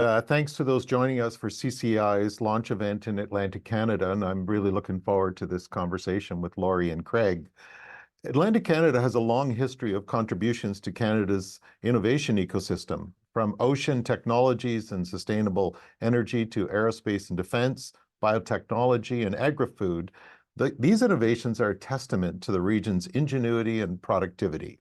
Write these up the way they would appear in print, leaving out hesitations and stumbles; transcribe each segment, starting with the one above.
Thanks to those joining us for CCI's launch event in Atlantic Canada, and I'm really looking forward to this conversation with Laurie and Craig. Atlantic Canada has a long history of contributions to Canada's innovation ecosystem, from ocean technologies and sustainable energy to aerospace and defense, biotechnology, and agri-food. These innovations are a testament to the region's ingenuity and productivity.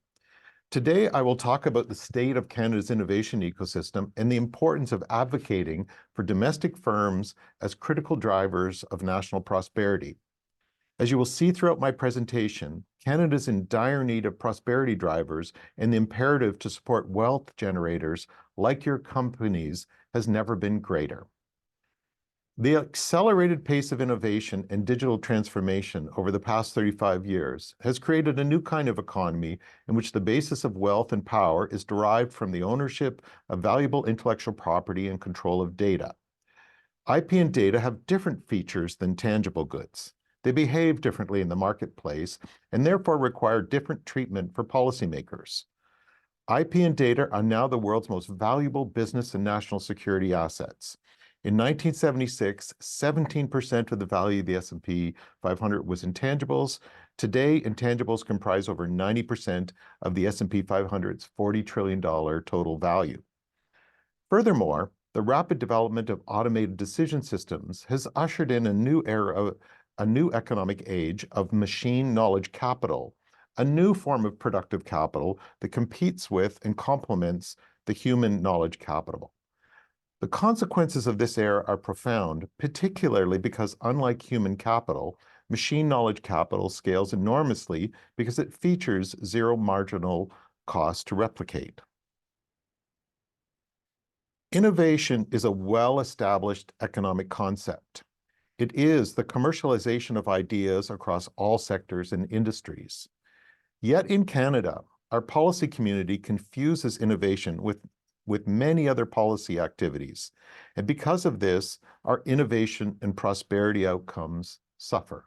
Today, I will talk about the state of Canada's innovation ecosystem and the importance of advocating for domestic firms as critical drivers of national prosperity. As you will see throughout my presentation, Canada is in dire need of prosperity drivers, and the imperative to support wealth generators like your companies has never been greater. The accelerated pace of innovation and digital transformation over the past 35 years has created a new kind of economy in which the basis of wealth and power is derived from the ownership of valuable intellectual property and control of data. IP and data have different features than tangible goods. They behave differently in the marketplace and therefore require different treatment for policymakers. IP and data are now the world's most valuable business and national security assets. In 1976, 17% of the value of the S&P 500 was intangibles. Today, intangibles comprise over 90% of the S&P 500's $40 trillion total value. Furthermore, the rapid development of automated decision systems has ushered in a new era, a new economic age of machine knowledge capital, a new form of productive capital that competes with and complements the human knowledge capital. The consequences of this era are profound, particularly because, unlike human capital, machine knowledge capital scales enormously because it features zero marginal cost to replicate. Innovation is a well-established economic concept. It is the commercialization of ideas across all sectors and industries. Yet in Canada, our policy community confuses innovation with many other policy activities. And because of this, our innovation and prosperity outcomes suffer.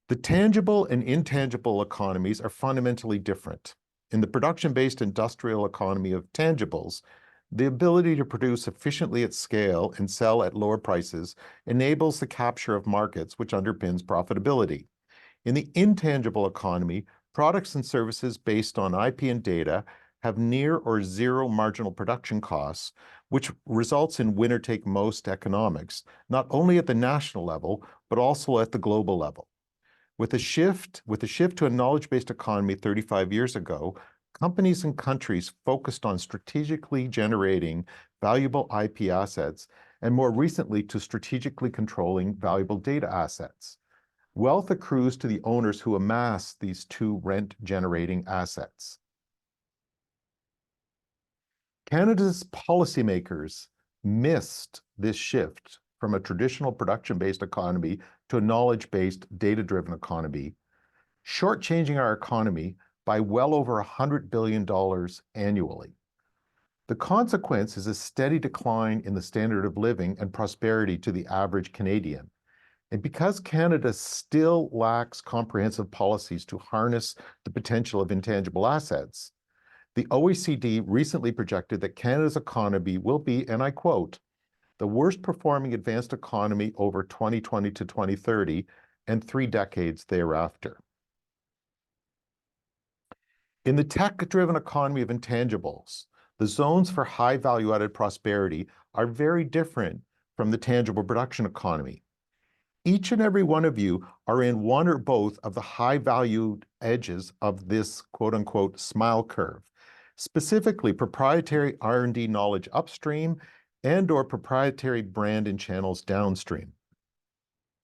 The tangible and intangible economies are fundamentally different. In the production-based industrial economy of tangibles, the ability to produce efficiently at scale and sell at lower prices enables the capture of markets, which underpins profitability. In the intangible economy, products and services based on IP and data have near or zero marginal production costs, which results in winner-take-most economics, not only at the national level, but also at the global level. With the shift to a knowledge-based economy 35 years ago, companies and countries focused on strategically generating valuable IP assets, and more recently to strategically controlling valuable data assets. Wealth accrues to the owners who amass these two rent-generating assets. Canada's policymakers missed this shift from a traditional production-based economy to a knowledge-based, data-driven economy, shortchanging our economy by well over $100 billion annually. The consequence is a steady decline in the standard of living and prosperity to the average Canadian. And because Canada still lacks comprehensive policies to harness the potential of intangible assets, the OECD recently projected that Canada's economy will be, and I quote, the worst performing advanced economy over 2020 to 2030 and 3 decades thereafter. In the tech-driven economy of intangibles, the zones for high value-added prosperity are very different from the tangible production economy. Each and every one of you are in one or both of the high-valued edges of this quote-unquote smile curve, specifically proprietary R&D knowledge upstream and/or proprietary brand and channels downstream.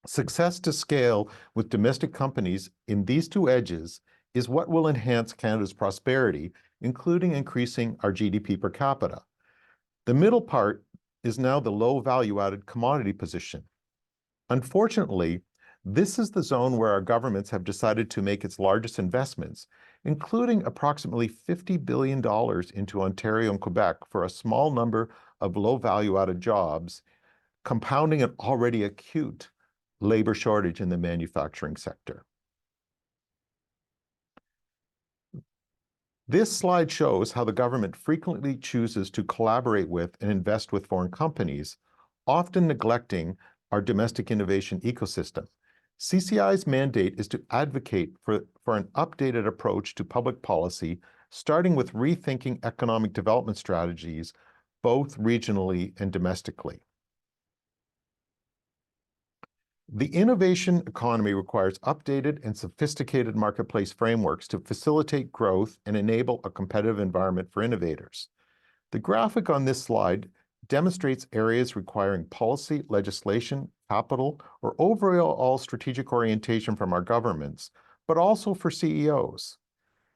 Success to scale with domestic companies in these two edges is what will enhance Canada's prosperity, including increasing our GDP per capita. The middle part is now the low value-added commodity position. Unfortunately, this is the zone where our governments have decided to make its largest investments, including approximately $50 billion into Ontario and Quebec for a small number of low value-added jobs, compounding an already acute labor shortage in the manufacturing sector. This slide shows how the government frequently chooses to collaborate with and invest with foreign companies, often neglecting our domestic innovation ecosystem. CCI's mandate is to advocate for an updated approach to public policy, starting with rethinking economic development strategies, both regionally and domestically. The innovation economy requires updated and sophisticated marketplace frameworks to facilitate growth and enable a competitive environment for innovators. The graphic on this slide demonstrates areas requiring policy, legislation, capital, or overall strategic orientation from our governments, but also for CEOs.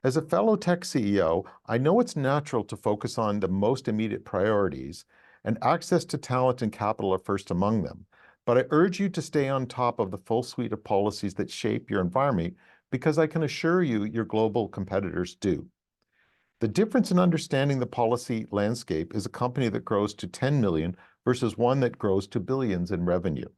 As a fellow tech CEO, I know it's natural to focus on the most immediate priorities, and access to talent and capital are first among them. But I urge you to stay on top of the full suite of policies that shape your environment, because I can assure you your global competitors do. The difference in understanding the policy landscape is a company that grows to 10 million versus one that grows to billions in revenue.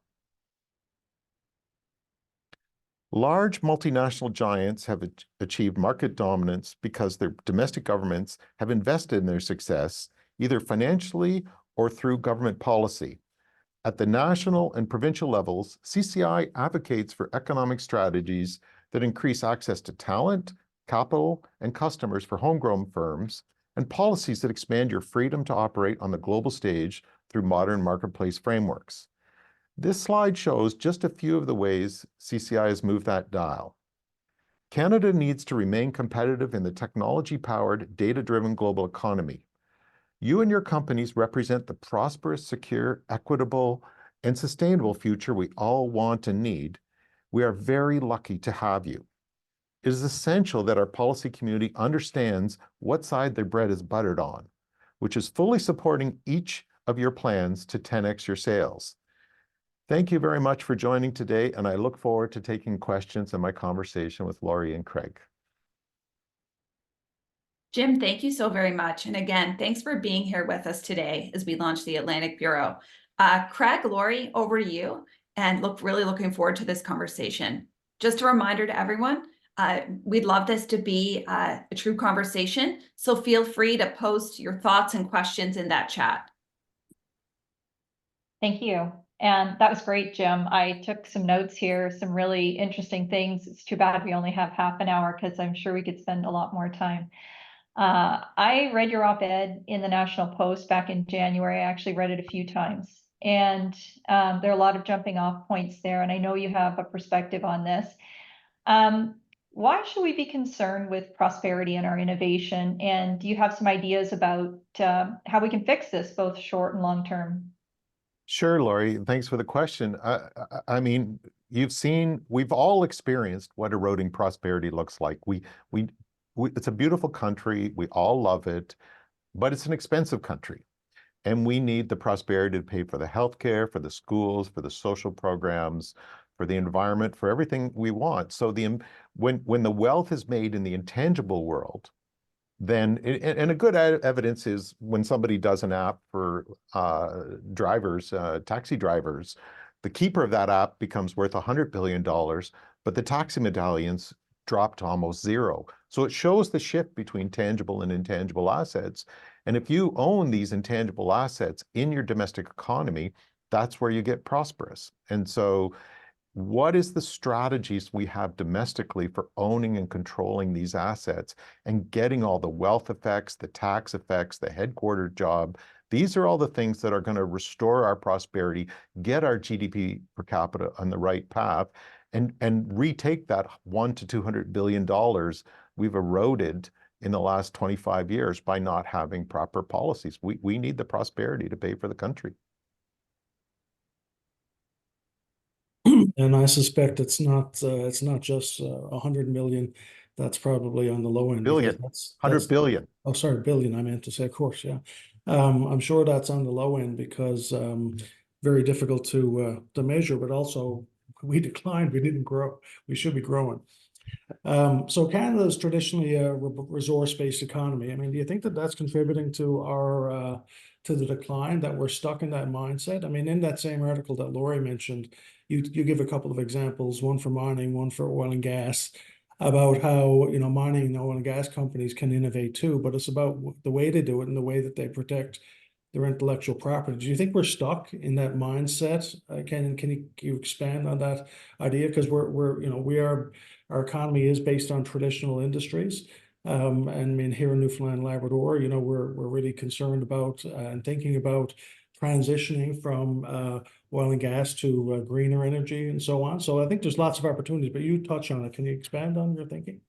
Large multinational giants have achieved market dominance because their domestic governments have invested in their success, either financially or through government policy. At the national and provincial levels, CCI advocates for economic strategies that increase access to talent, capital, and customers for homegrown firms, and policies that expand your freedom to operate on the global stage through modern marketplace frameworks. This slide shows just a few of the ways CCI has moved that dial. Canada needs to remain competitive in the technology-powered, data-driven global economy. You and your companies represent the prosperous, secure, equitable, and sustainable future we all want and need. We are very lucky to have you. It is essential that our policy community understands what side their bread is buttered on, which is fully supporting each of your plans to 10x your sales. Thank you very much for joining today, and I look forward to taking questions in my conversation with Laurie and Craig. Jim, thank you so very much. And again, thanks for being here with us today as we launch the Atlantic Bureau. Craig, Laurie, over to you, and really looking forward to this conversation. Just a reminder to everyone, we'd love this to be a true conversation, so feel free to post your thoughts and questions in that chat. Thank you. And that was great, Jim. I took some notes here, some really interesting things. It's too bad we only have half an hour, because I'm sure we could spend a lot more time. I read your op-ed in the National Post back in January. I actually read it a few times. And there are a lot of jumping off points there. And I know you have a perspective on this. Why should we be concerned with prosperity in our innovation? And do you have some ideas about how we can fix this, both short and long term? Sure, Laurie. Thanks for the question. I mean, we've all experienced what eroding prosperity looks like. It's a beautiful country. We all love it, but it's an expensive country. And we need the prosperity to pay for the healthcare, for the schools, for the social programs, for the environment, for everything we want. So when the wealth is made in the intangible world, then, and a good evidence is when somebody does an app for drivers, taxi drivers, the keeper of that app becomes worth $100 billion, but the taxi medallions drop to almost zero. So it shows the shift between tangible and intangible assets. And if you own these intangible assets in your domestic economy, that's where you get prosperous. And so what is the strategies we have domestically for owning and controlling these assets and getting all the wealth effects, the tax effects, the headquarter job? These are all the things that are going to restore our prosperity, get our GDP per capita on the right path, and retake that $100 to $200 billion we've eroded in the last 25 years by not having proper policies. We need the prosperity to pay for the country. And I suspect it's not just 100 million. That's probably on the low end. Billion. That's 100 billion. Oh, sorry, billion. I meant to say, of course, yeah. I'm sure that's on the low end because very difficult to measure, but also we declined. We didn't grow. We should be growing. So Canada is traditionally a resource-based economy. I mean, do you think that that's contributing to our to the decline, that we're stuck in that mindset? I mean, in that same article that Laurie mentioned, you give a couple of examples, one for mining, one for oil and gas. about how, you know, mining and oil and gas companies can innovate too, but it's about the way they do it and the way that they protect their intellectual property. Do you think we're stuck in that mindset? Can you expand on that idea? Because you know, our economy is based on traditional industries. And I mean, here in Newfoundland and Labrador, you know, we're really concerned about and thinking about transitioning from oil and gas to greener energy and so on. So I think there's lots of opportunities, but you touch on it. Can you expand on your thinking?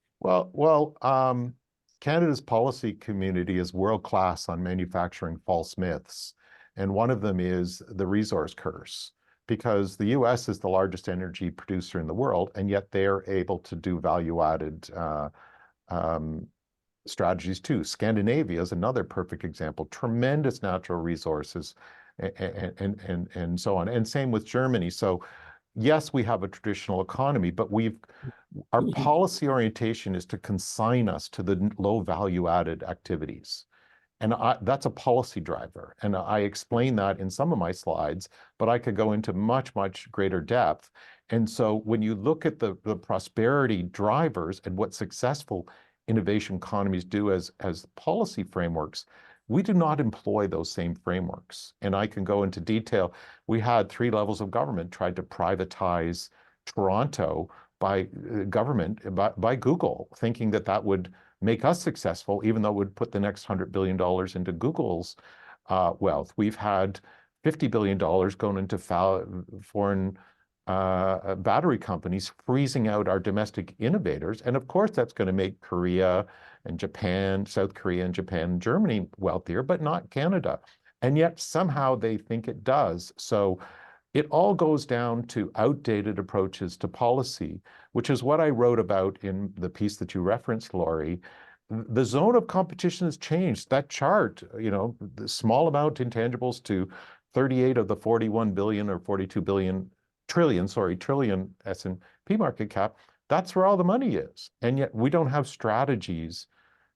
Canada's policy community is world-class on manufacturing false myths. And one of them is the resource curse, because the US is the largest energy producer in the world, and yet they're able to do value-added strategies too. Scandinavia is another perfect example, tremendous natural resources and so on. And same with Germany. So yes, we have a traditional economy, but our policy orientation is to consign us to the low value added activities. And that's a policy driver. And I explain that in some of my slides, but I could go into much, much greater depth. And so when you look at the prosperity drivers and what successful innovation economies do as policy frameworks, we do not employ those same frameworks. And I can go into detail. We had 3 levels of government tried to privatize Toronto by government, by Google, thinking that that would make us successful, even though it would put the next $100 billion into Google's wealth. We've had $50 billion going into foreign battery companies, freezing out our domestic innovators. And of course, that's going to make Korea and Japan, South Korea and Japan and Germany wealthier, but not Canada. And yet somehow they think it does. So it all goes down to outdated approaches to policy, which is what I wrote about in the piece that you referenced, Laurie. The zone of competition has changed. That chart, you know, the small amount intangibles to 38 of the 41 billion or 42 billion trillion S&P market cap, that's where all the money is. And yet we don't have strategies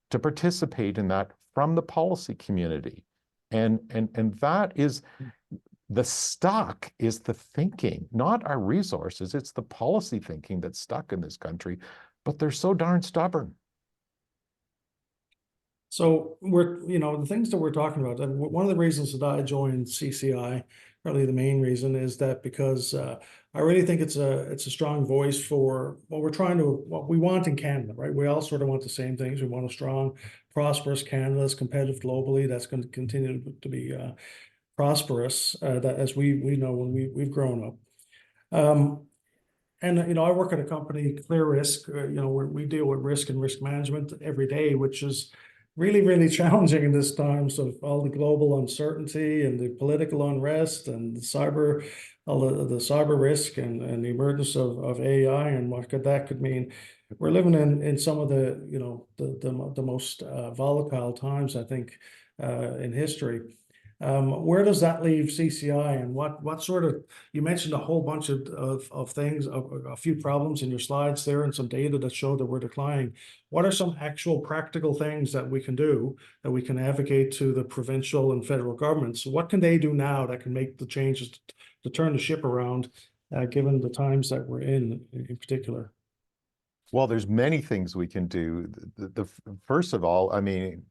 to participate in that from the policy community. And that is, the stuck is the thinking, not our resources. It's the policy thinking that's stuck in this country, but they're so darn stubborn. So you know, the things that we're talking about, and one of the reasons that I joined CCI, probably the main reason, is that because I really think it's a strong voice for what we want in Canada, right? We all sort of want the same things. We want a strong, prosperous Canada that's competitive globally, that's going to continue to be prosperous, that as we know when we've grown up. And you know, I work at a company, Clear Risk. You know, we deal with risk and risk management every day, which is really, really challenging in this times of all the global uncertainty and the political unrest and all the cyber risk and the emergence of AI and what that could mean. We're living in some of the, you know, the most volatile times, I think, in history. Where does that leave CCI, and what sort of, you mentioned a whole bunch of things, a few problems in your slides there and some data that show that we're declining. What are some actual practical things that we can do, that we can advocate to the provincial and federal governments? What can they do now that can make the changes to turn the ship around, given the times that we're in particular? Well, there's many things we can do. First of all, I mean,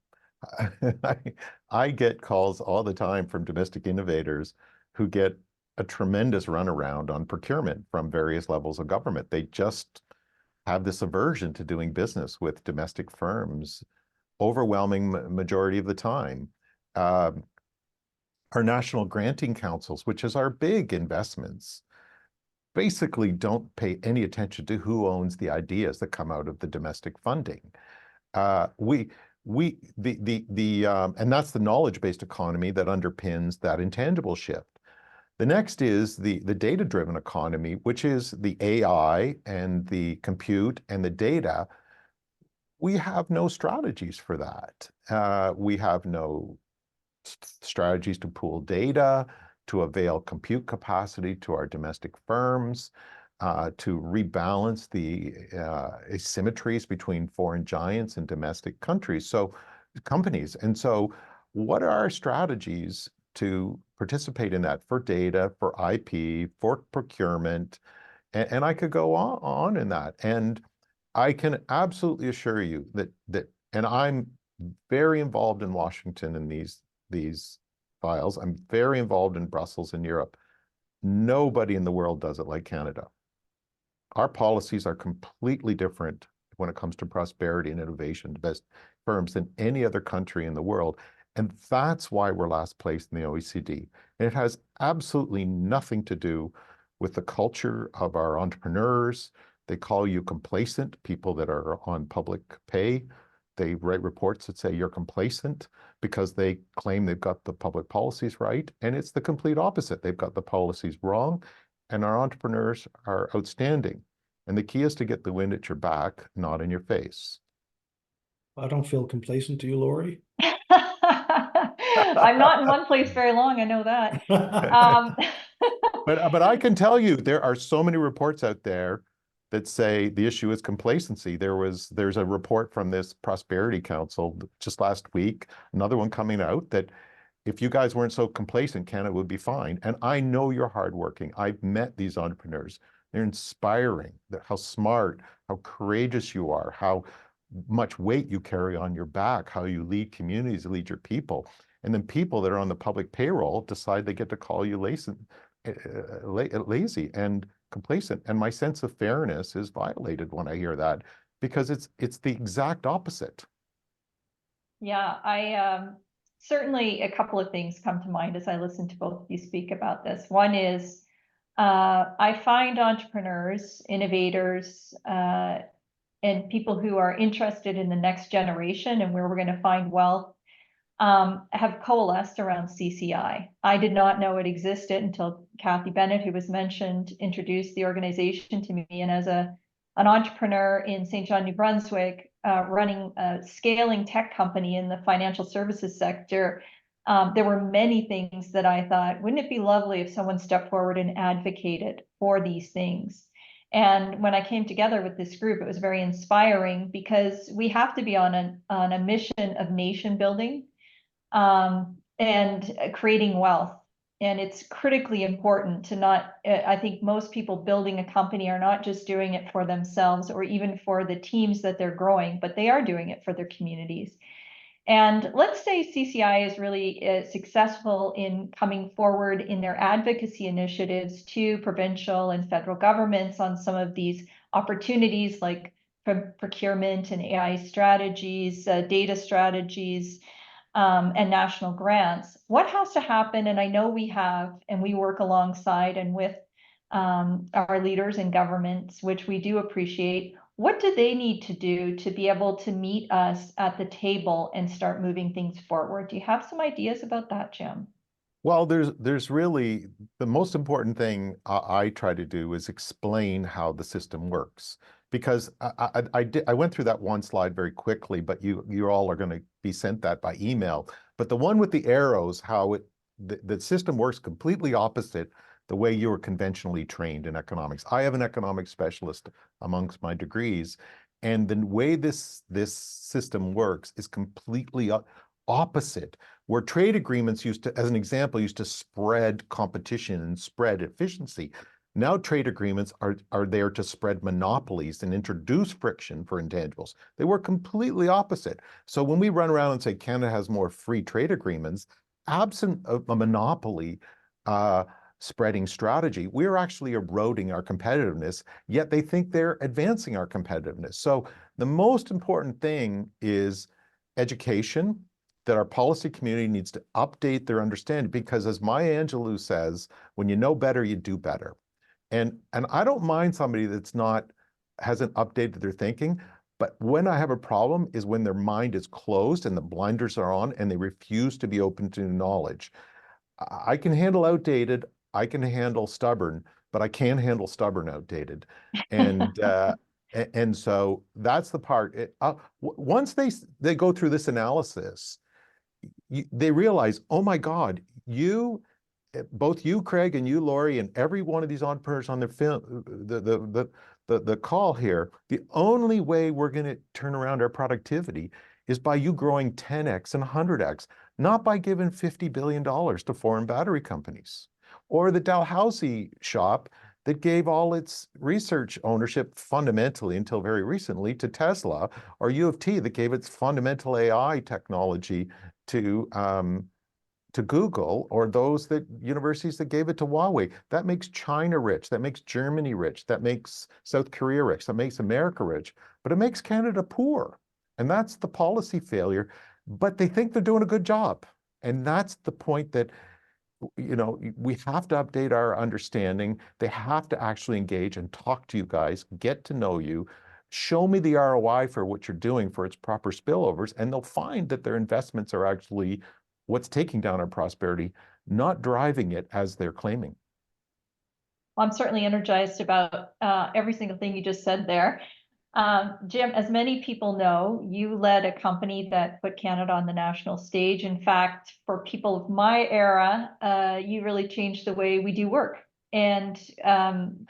I get calls all the time from domestic innovators who get a tremendous runaround on procurement from various levels of government. They just have this aversion to doing business with domestic firms, overwhelming majority of the time. Our national granting councils, which is our big investments, basically don't pay any attention to who owns the ideas that come out of the domestic funding. And that's the knowledge-based economy that underpins that intangible shift. The next is the data-driven economy, which is the AI and the compute and the data. We have no strategies for that. We have no strategies to pool data, to avail compute capacity to our domestic firms, to rebalance the asymmetries between foreign giants and domestic companies. And so what are our strategies to participate in that for data, for IP, for procurement? And I could go on in that. And I can absolutely assure you and I'm very involved in Washington in these files. I'm very involved in Brussels and Europe. Nobody in the world does it like Canada. Our policies are completely different when it comes to prosperity and innovation, the best firms than any other country in the world. And that's why we're last place in the OECD. And it has absolutely nothing to do with the culture of our entrepreneurs. They call you complacent, people that are on public pay. They write reports that say you're complacent because they claim they've got the public policies right. And it's the complete opposite. They've got the policies wrong, and our entrepreneurs are outstanding. And the key is to get the wind at your back, not in your face. I don't feel complacent, do you, Laurie? I'm not in one place very long, I know that. But I can tell you, there are so many reports out there that say the issue is complacency. There's a report from this Prosperity Council just last week, another one coming out, that if you guys weren't so complacent, Canada would be fine. And I know you're hardworking. I've met these entrepreneurs. They're inspiring, how smart, how courageous you are, how much weight you carry on your back, how you lead communities, lead your people. And then people that are on the public payroll decide they get to call you lazy and complacent. And my sense of fairness is violated when I hear that, because it's the exact opposite. Yeah, I certainly a couple of things come to mind as I listen to both of you speak about this. One is I find entrepreneurs, innovators, and people who are interested in the next generation and where we're going to find wealth have coalesced around CCI. I did not know it existed until Kathy Bennett, who was mentioned, introduced the organization to me. And as an entrepreneur in St. John, New Brunswick, running a scaling tech company in the financial services sector, there were many things that I thought, wouldn't it be lovely if someone stepped forward and advocated for these things? And when I came together with this group, it was very inspiring because we have to be on a mission of nation building and creating wealth. And it's critically important to not, I think most people building a company are not just doing it for themselves or even for the teams that they're growing, but they are doing it for their communities. And let's say CCI is really successful in coming forward in their advocacy initiatives to provincial and federal governments on some of these opportunities like procurement and AI strategies, data strategies, and national grants. What has to happen, and I know we have, and we work alongside and with our leaders in governments, which we do appreciate, what do they need to do to be able to meet us at the table and start moving things forward? Do you have some ideas about that, Jim? Well, there's really the most important thing I try to do is explain how the system works, because I went through that one slide very quickly, but you all are going to be sent that by email. But the one with the arrows, how the system works completely opposite the way you were conventionally trained in economics. I have an economics specialist amongst my degrees, and the way this system works is completely opposite. Where trade agreements used to, as an example, used to spread competition and spread efficiency. Now trade agreements are there to spread monopolies and introduce friction for intangibles. They work completely opposite. So when we run around and say Canada has more free trade agreements, absent of a monopoly spreading strategy, we're actually eroding our competitiveness, yet they think they're advancing our competitiveness. So the most important thing is education, that our policy community needs to update their understanding, because as Maya Angelou says, when you know better, you do better. And I don't mind somebody hasn't updated their thinking, but when I have a problem is when their mind is closed and the blinders are on and they refuse to be open to knowledge. I can handle outdated, I can handle stubborn, but I can't handle stubborn outdated. And and so that's the part. Once they go through this analysis, they realize, oh my God, both you, Craig, and you, Laurie, and every one of these entrepreneurs on the call here, the only way we're going to turn around our productivity is by you growing 10x and 100x, not by giving $50 billion to foreign battery companies or the Dalhousie shop that gave all its research ownership fundamentally until very recently to Tesla, or U of T that gave its fundamental AI technology to Google, or those that universities that gave it to Huawei. That makes China rich, that makes Germany rich, that makes South Korea rich, that makes America rich, but it makes Canada poor. And that's the policy failure, but they think they're doing a good job. And that's the point that, you know, we have to update our understanding. They have to actually engage and talk to you guys, get to know you, show me the ROI for what you're doing for its proper spillovers, and they'll find that their investments are actually what's taking down our prosperity, not driving it as they're claiming. Well, I'm certainly energized about every single thing you just said there. Jim, as many people know, you led a company that put Canada on the national stage. In fact, for people of my era, you really changed the way we do work and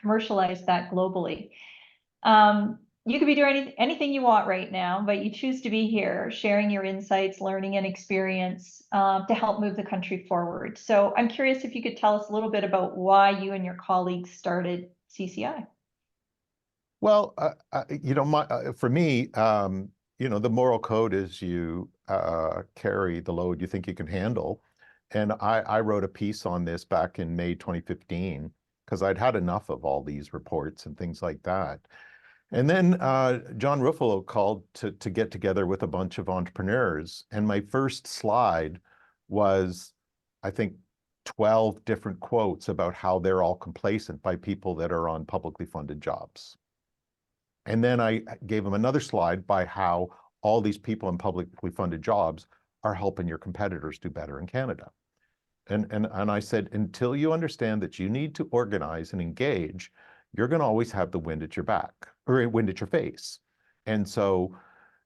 commercialized that globally. You could be doing anything you want right now, but you choose to be here, sharing your insights, learning, and experience to help move the country forward. So I'm curious if you could tell us a little bit about why you and your colleagues started CCI. Well, you know, for me, you know, the moral code is you carry the load you think you can handle. And I wrote a piece on this back in May 2015 because I'd had enough of all these reports and things like that. And then John Ruffalo called to get together with a bunch of entrepreneurs. And my first slide was, I think, 12 different quotes about how they're all complacent by people that are on publicly funded jobs. And then I gave them another slide by how all these people in publicly funded jobs are helping your competitors do better in Canada. And I said, until you understand that you need to organize and engage, you're going to always have the wind at your back or wind at your face. And so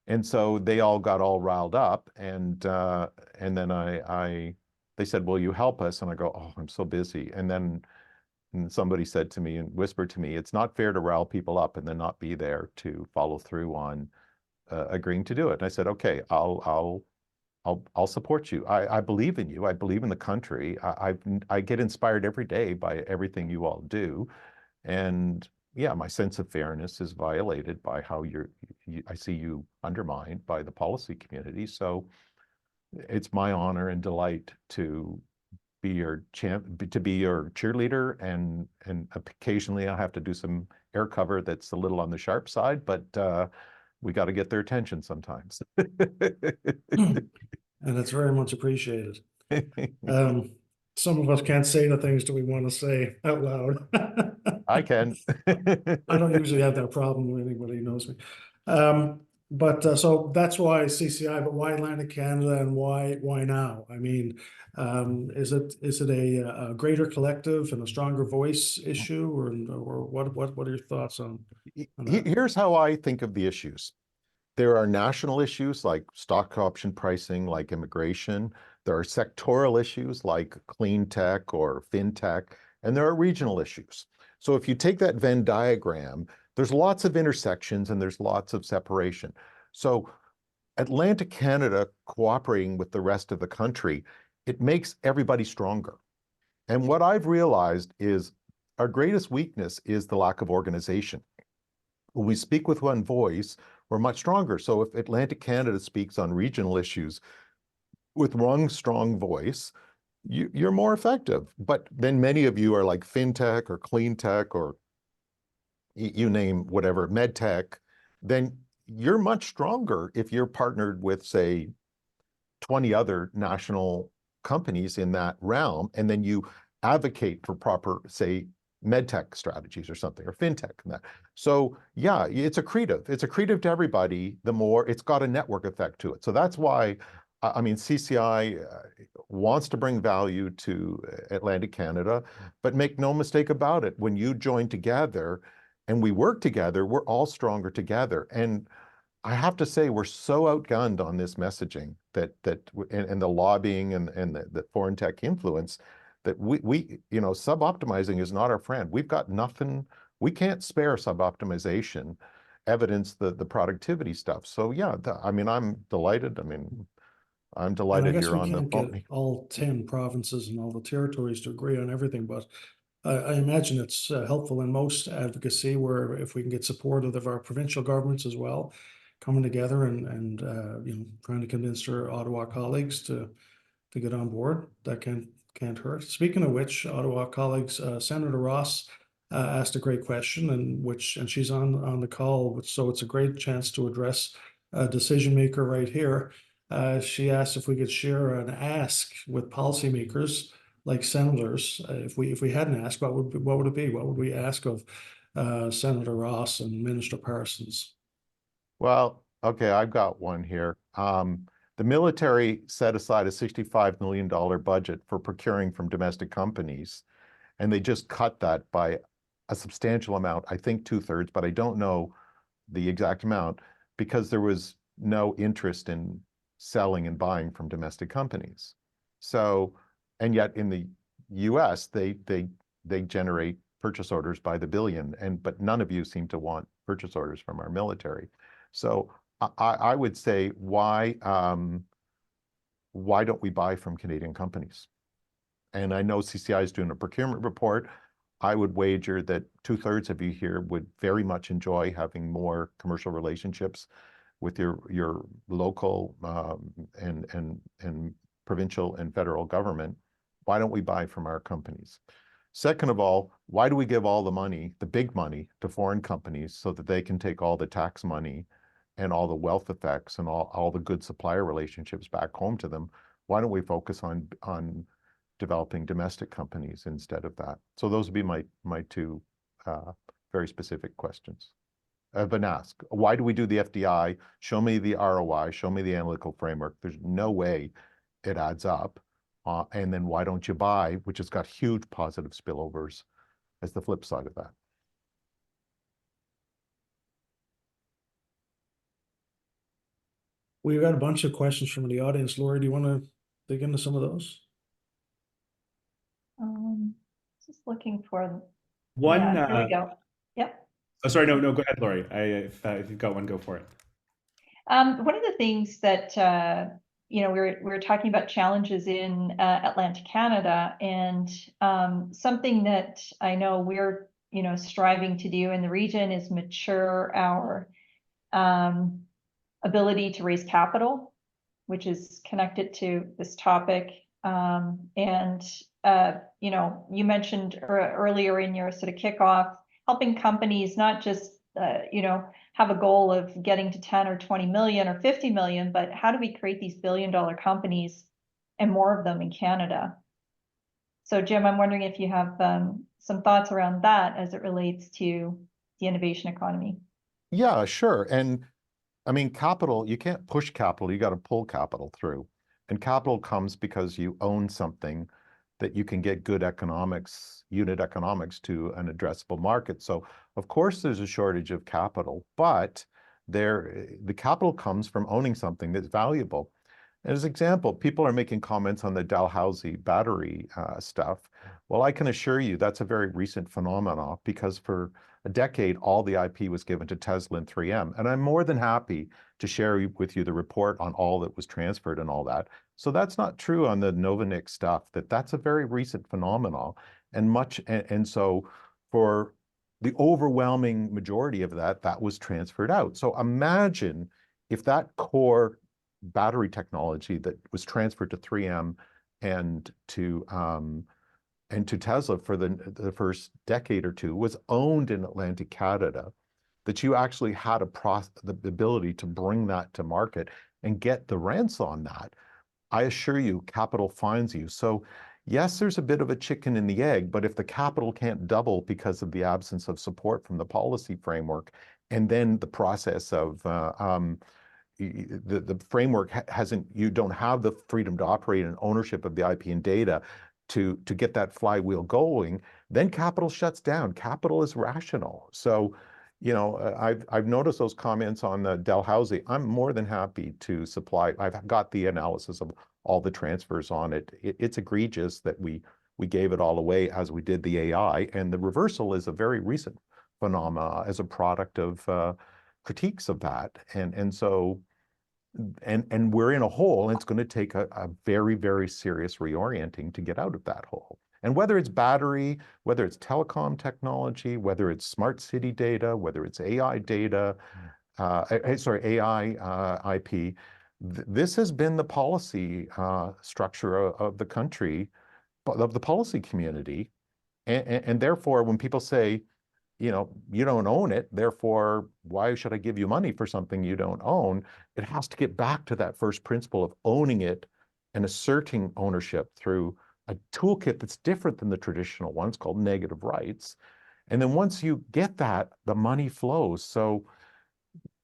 they all got all riled up, and then they said, will you help us? And I go, oh, I'm so busy. And then somebody said to me and whispered to me, it's not fair to rile people up and then not be there to follow through on agreeing to do it. And I said, okay, I'll support you. I believe in you. I believe in the country. I get inspired every day by everything you all do. And yeah, my sense of fairness is violated by how I see you undermined by the policy community. So it's my honor and delight to be your cheerleader, and occasionally I have to do some air cover that's a little on the sharp side, but we got to get their attention sometimes. And it's very much appreciated. Some of us can't say the things that we want to say out loud. I can. I don't usually have that problem with anybody who knows me. But so that's why CCI, but why Atlantic Canada, and why now? I mean, is it a greater collective and a stronger voice issue, or what are your thoughts on that? Here's how I think of the issues. There are national issues like stock option pricing, like immigration. There are sectoral issues like clean tech or fintech, and there are regional issues. So if you take that Venn diagram, there's lots of intersections and there's lots of separation. So Atlantic Canada cooperating with the rest of the country, it makes everybody stronger. And what I've realized is our greatest weakness is the lack of organization. When we speak with one voice, we're much stronger. So if Atlantic Canada speaks on regional issues with one strong voice, you're more effective. But then many of you are like fintech or clean tech or you name whatever, med tech, then you're much stronger if you're partnered with, say, 20 other national companies in that realm, and then you advocate for proper, say, med tech strategies or something, or fintech and that. So yeah, it's accretive. It's accretive to everybody. The more it's got a network effect to it. So that's why, I mean, CCI wants to bring value to Atlantic Canada, but make no mistake about it. When you join together and we work together, we're all stronger together. And I have to say, we're so outgunned on this messaging and the lobbying and the foreign tech influence that we you know, sub-optimizing is not our friend. We've got nothing. We can't spare sub-optimization evidence, the productivity stuff. So yeah, I mean, I'm delighted. I mean, I'm delighted you're on the phone. Get all 10 provinces and all the territories to agree on everything, but I imagine it's helpful in most advocacy where if we can get support of our provincial governments as well, coming together and trying to convince our Ottawa colleagues to get on board, that can't hurt. Speaking of which, Ottawa colleagues, Senator Ross asked a great question, and she's on the call, so it's a great chance to address a decision maker right here. She asked if we could share an ask with policymakers like senators. If we had an ask, what would it be? What would we ask of Senator Ross and Minister Parsons? Well, okay, I've got one here. The military set aside a $65 million budget for procuring from domestic companies, and they just cut that by a substantial amount, I think 2/3, but I don't know the exact amount, because there was no interest in selling and buying from domestic companies. So, and yet in the US, they generate purchase orders by the billion, but none of you seem to want purchase orders from our military. So I would say, why don't we buy from Canadian companies? And I know CCI is doing a procurement report. I would wager that 2/3 of you here would very much enjoy having more commercial relationships with your local and provincial and federal government. Why don't we buy from our companies? Second of all, why do we give all the money, the big money, to foreign companies so that they can take all the tax money and all the wealth effects and all the good supplier relationships back home to them? Why don't we focus on developing domestic companies instead of that? So those would be my two very specific questions. I've been asked, why do we do the FDI? Show me the ROI, show me the analytical framework. There's no way it adds up. And then why don't you buy, which has got huge positive spillovers as the flip side of that. We've got a bunch of questions from the audience. Lori, do you want to dig into some of those? Just looking for one. Yeah, here we go. Yep. Oh, sorry, no, go ahead, Lori. If you've got one, go for it. One of the things that we're talking about challenges in Atlantic Canada, and something that I know we're striving to do in the region is mature our ability to raise capital, which is connected to this topic. You mentioned earlier in your sort of kickoff, helping companies not just have a goal of getting to 10 or 20 million or 50 million, but how do we create these billion-dollar companies and more of them in Canada? So Jim, I'm wondering if you have some thoughts around that as it relates to the innovation economy. Yeah, sure. And I mean, capital, you can't push capital, you got to pull capital through. And capital comes because you own something that you can get good economics, unit economics to an addressable market. So of course there's a shortage of capital, but the capital comes from owning something that's valuable. As an example, people are making comments on the Dalhousie battery stuff. Well, I can assure you that's a very recent phenomenon, because for a decade, all the IP was given to Tesla and 3M. And I'm more than happy to share with you the report on all that was transferred and all that. So that's not true on the Novonix stuff, that's a very recent phenomenon. And so for the overwhelming majority of that was transferred out. So imagine if that core battery technology that was transferred to 3M and to Tesla for the first decade or two was owned in Atlantic Canada, that you actually had the ability to bring that to market and get the rents on that. I assure you, capital finds you. So yes, there's a bit of a chicken and the egg, but if the capital can't double because of the absence of support from the policy framework, and then the process of the framework you don't have the freedom to operate and ownership of the IP and data to get that flywheel going, then capital shuts down. Capital is rational. So, I've noticed those comments on the Dalhousie. I'm more than happy to supply. I've got the analysis of all the transfers on it. It's egregious that we gave it all away as we did the AI, and the reversal is a very recent phenomena as a product of critiques of that. And so we're in a hole, and it's going to take a very, very serious reorienting to get out of that hole. And whether it's battery, whether it's telecom technology, whether it's smart city data, whether it's AI data, AI IP, this has been the policy structure of the country, of the policy community. And therefore, when people say, you know, you don't own it, therefore, why should I give you money for something you don't own? It has to get back to that first principle of owning it and asserting ownership through a toolkit that's different than the traditional one. It's called negative rights. And then once you get that, the money flows. So,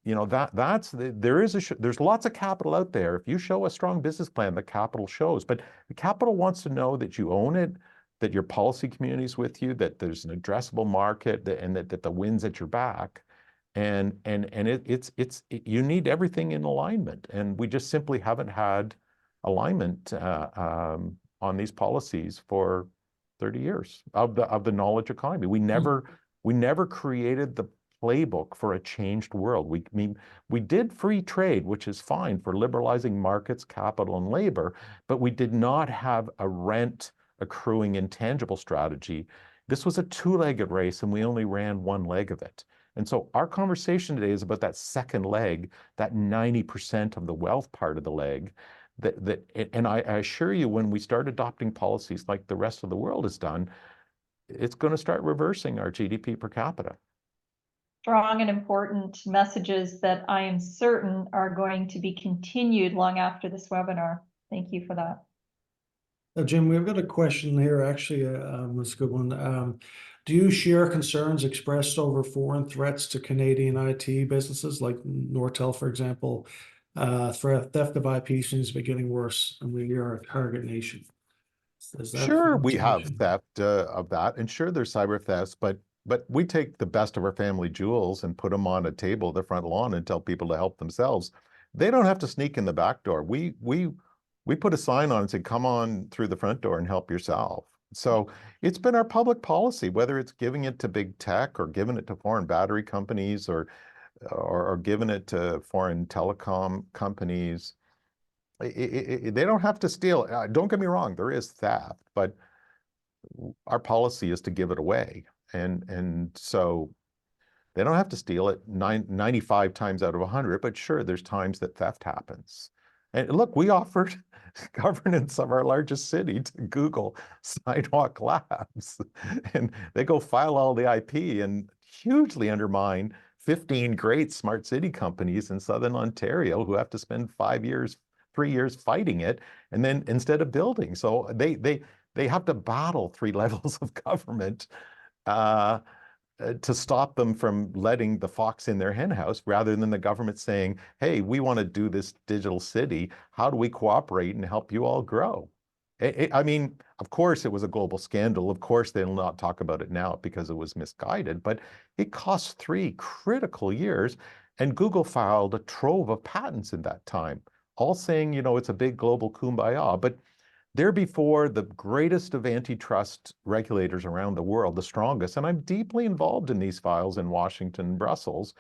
you know, there's lots of capital out there. If you show a strong business plan, the capital shows. But the capital wants to know that you own it, that your policy community is with you, that there's an addressable market, and that the wind's at your back. And you need everything in alignment. And we just simply haven't had alignment on these policies for 30 years of the knowledge economy. We never created the playbook for a changed world. We did free trade, which is fine for liberalizing markets, capital, and labor, but we did not have a rent accruing intangible strategy. This was a two-legged race, and we only ran one leg of it. And so our conversation today is about that second leg, that 90% of the wealth part of the leg. And I assure you, when we start adopting policies like the rest of the world has done, it's going to start reversing our GDP per capita. Strong and important messages that I am certain are going to be continued long after this webinar. Thank you for that. Jim, we've got a question here, actually, it's a good one. Do you share concerns expressed over foreign threats to Canadian IT businesses, like Nortel, for example? Theft of IP seems to be getting worse, and we are a target nation. Sure, we have theft of that, and sure, there's cyber thefts, but we take the best of our family jewels and put them on a table at the front lawn and tell people to help themselves. They don't have to sneak in the back door. We put a sign on and say, come on through the front door and help yourself. So it's been our public policy, whether it's giving it to big tech or giving it to foreign battery companies or giving it to foreign telecom companies. They don't have to steal. Don't get me wrong, there is theft, but our policy is to give it away. And so they don't have to steal it 95 times out of 100, but sure, there's times that theft happens. And look, we offered governance of our largest city to Google Sidewalk Labs, and they go file all the IP and hugely undermine 15 great smart city companies in Southern Ontario who have to spend 3 years fighting it, and then instead of building. So they have to battle 3 levels of government to stop them from letting the fox in their hen house, rather than the government saying, hey, we want to do this digital city. How do we cooperate and help you all grow? I mean, of course, it was a global scandal. Of course, they'll not talk about it now because it was misguided, but it cost 3 critical years. And Google filed a trove of patents in that time, all saying, you know, it's a big global kumbaya. But they're before the greatest of antitrust regulators around the world, the strongest. And I'm deeply involved in these files in Washington and Brussels.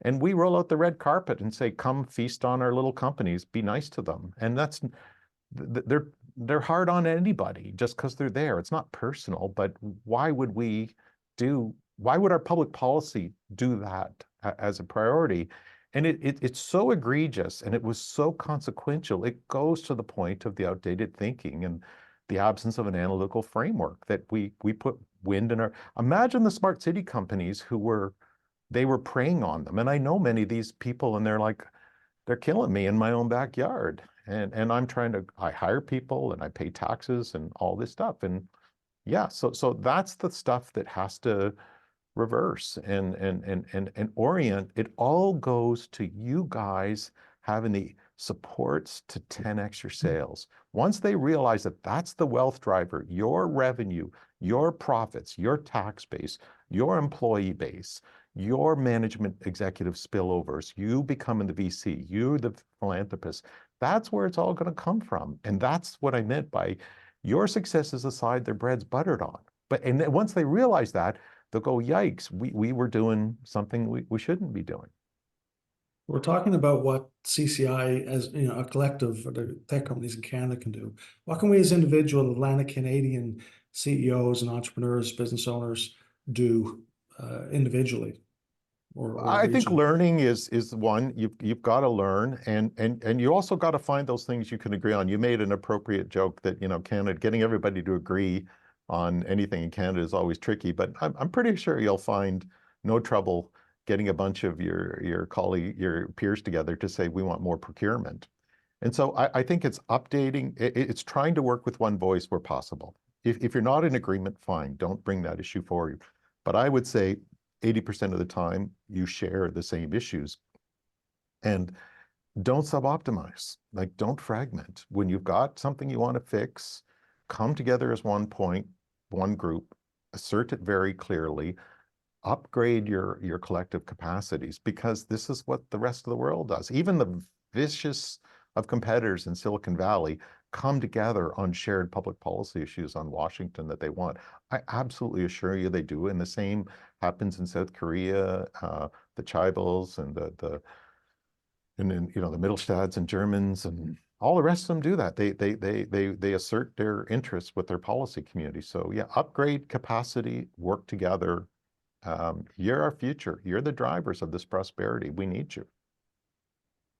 And we roll out the red carpet and say, come feast on our little companies, be nice to them. And they're hard on anybody just because they're there. It's not personal, but why would our public policy do that as a priority? And it's so egregious, and it was so consequential. It goes to the point of the outdated thinking and the absence of an analytical framework that we put wind in our. Imagine the smart city companies who were preying on them. And I know many of these people, and they're killing me in my own backyard. And I hire people and I pay taxes and all this stuff. And yeah, so that's the stuff that has to reverse and orient. It all goes to you guys having the supports to 10x your sales. Once they realize that that's the wealth driver, your revenue, your profits, your tax base, your employee base, your management executive spillovers, you becoming the VC, you the philanthropist, that's where it's all going to come from. And that's what I meant by your success is the side their bread's buttered on. And then once they realize that, they'll go, yikes, we were doing something we shouldn't be doing. We're talking about what CCI, as you know, a collective of the tech companies in Canada can do. What can we as individual Atlantic Canadian CEOs and entrepreneurs, business owners do individually. Or I think regionally. learning is one. You've got to learn, and you also got to find those things you can agree on. You made an appropriate joke that, you know, Canada, getting everybody to agree on anything in Canada is always tricky, but I'm pretty sure you'll find no trouble getting a bunch of your peers together to say we want more procurement. And so I think it's updating, it's trying to work with one voice where possible. If you're not in agreement, fine, don't bring that issue forward. But I would say 80% of the time you share the same issues. And don't sub-optimize, like don't fragment. When you've got something you want to fix, come together as one point, one group, assert it very clearly, upgrade your collective capacities, because this is what the rest of the world does. Even the vicious of competitors in Silicon Valley come together on shared public policy issues on Washington that they want. I absolutely assure you they do. And the same happens in South Korea, the Chaebols and and then, you know, the Mittelstads and Germans and all the rest of them do that. They assert their interests with their policy community. So yeah, upgrade capacity, work together. You're our future. You're the drivers of this prosperity. We need you.